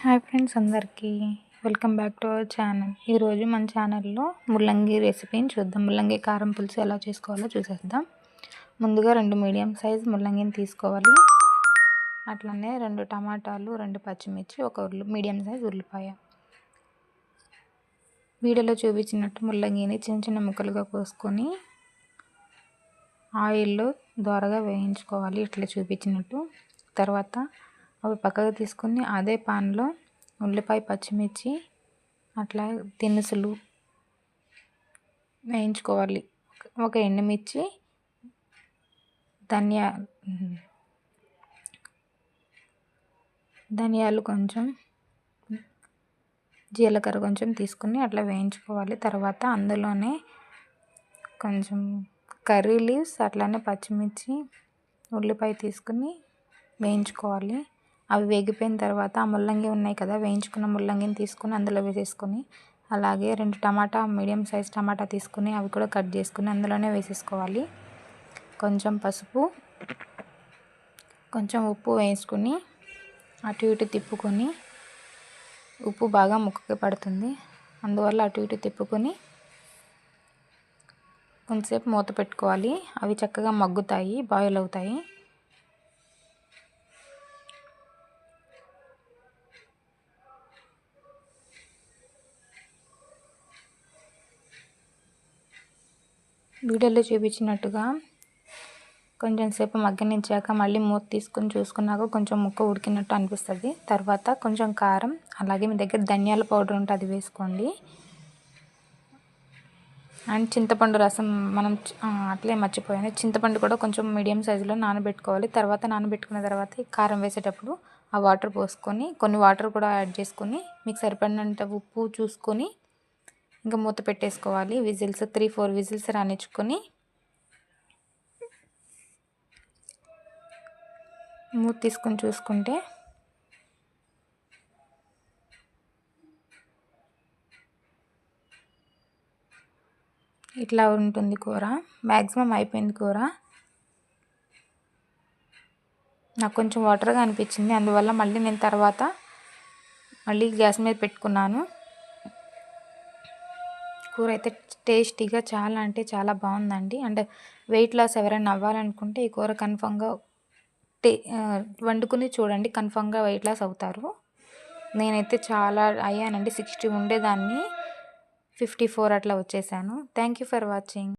Hi friends, అందరికీ welcome back to our channel. ఈరోజు మన ఛానల్లో ముల్లంగి రెసిపీని చూద్దాం. ముల్లంగి కారం పులుసు ఎలా చేసుకోవాలో చూసేద్దాం. ముందుగా 2 మీడియం సైజ్ ముల్లంగిని తీసుకోవాలి. అట్లనే 2 టమాటాలు, 2 పచ్చిమిర్చి, ఒక మీడియం సైజ్ ఉల్లిపాయ. వీడియోలో చూపించినట్టు ముల్లంగిని చిన్న చిన్న ముక్కలుగా కోసుకొని ఆయిల్లో దోరగా వేయించుకోవాలి, ఇట్లా చూపించినట్టు. తర్వాత అవి పక్కకు తీసుకుని అదే పాన్లో ఉల్లిపాయ, పచ్చిమిర్చి అట్లా దినుసులు వేయించుకోవాలి. ఒక ఎండుమిర్చి, ధనియాలు కొంచెం, జీలకర్ర కొంచెం తీసుకుని అట్లా వేయించుకోవాలి. తర్వాత అందులోనే కొంచెం కర్రీ లీవ్స్, అట్లానే పచ్చిమిర్చి, ఉల్లిపాయ తీసుకుని వేయించుకోవాలి. అవి వేగిపోయిన తర్వాత ఆ ముల్లంగి ఉన్నాయి కదా, వేయించుకున్న ముల్లంగిని తీసుకుని అందులో వేసేసుకొని, అలాగే 2 టమాటా, మీడియం సైజ్ టమాటా తీసుకుని అవి కూడా కట్ చేసుకుని అందులోనే వేసేసుకోవాలి. కొంచెం పసుపు, కొంచెం ఉప్పు వేసుకుని అటు ఇటు తిప్పుకొని, ఉప్పు బాగా ముక్కకి పడుతుంది, అందువల్ల అటు ఇటు తిప్పుకొని కొంచెంసేపు మూత పెట్టుకోవాలి. అవి చక్కగా మగ్గుతాయి, బాయిల్ అవుతాయి. వీడియోలో చూపించినట్టుగా కొంచెం సేపు మగ్గనించాక మళ్ళీ మూత తీసుకుని చూసుకున్నాక కొంచెం ముక్క ఉడికినట్టు అనిపిస్తుంది. తర్వాత కొంచెం కారం, అలాగే మీ దగ్గర ధనియాల పౌడర్ ఉంటే అది వేసుకోండి. అండ్ చింతపండు రసం, మనం అట్లే మర్చిపోయాను, చింతపండు కూడా కొంచెం మీడియం సైజులో నానబెట్టుకోవాలి. తర్వాత నానబెట్టుకున్న తర్వాత ఈ కారం వేసేటప్పుడు ఆ వాటర్ పోసుకొని, కొన్ని వాటర్ కూడా యాడ్ చేసుకొని, మీకు సరిపడినంత ఉప్పు చూసుకొని ఇంకా మూత పెట్టేసుకోవాలి. విజిల్స్ 3-4 విజిల్స్ రానిచ్చుకొని మూత తీసుకొని చూసుకుంటే ఇట్లా ఉంటుంది కూర. మ్యాక్సిమం అయిపోయింది కూర. నాకు కొంచెం వాటర్గా అనిపించింది, అందువల్ల మళ్ళీ నేను తర్వాత గ్యాస్ మీద పెట్టుకున్నాను. కూర అయితే టేస్టీగా చాలా అంటే చాలా బాగుందండి. అంటే వెయిట్ లాస్ ఎవరైనా అవ్వాలనుకుంటే ఈ కూర కన్ఫామ్గా వండుకుని చూడండి, కన్ఫామ్గా వెయిట్ లాస్ అవుతారు. నేనైతే చాలా అయ్యానండి, 60 ఉండేదాన్ని 54 అట్లా వచ్చేసాను. Thank you for watching.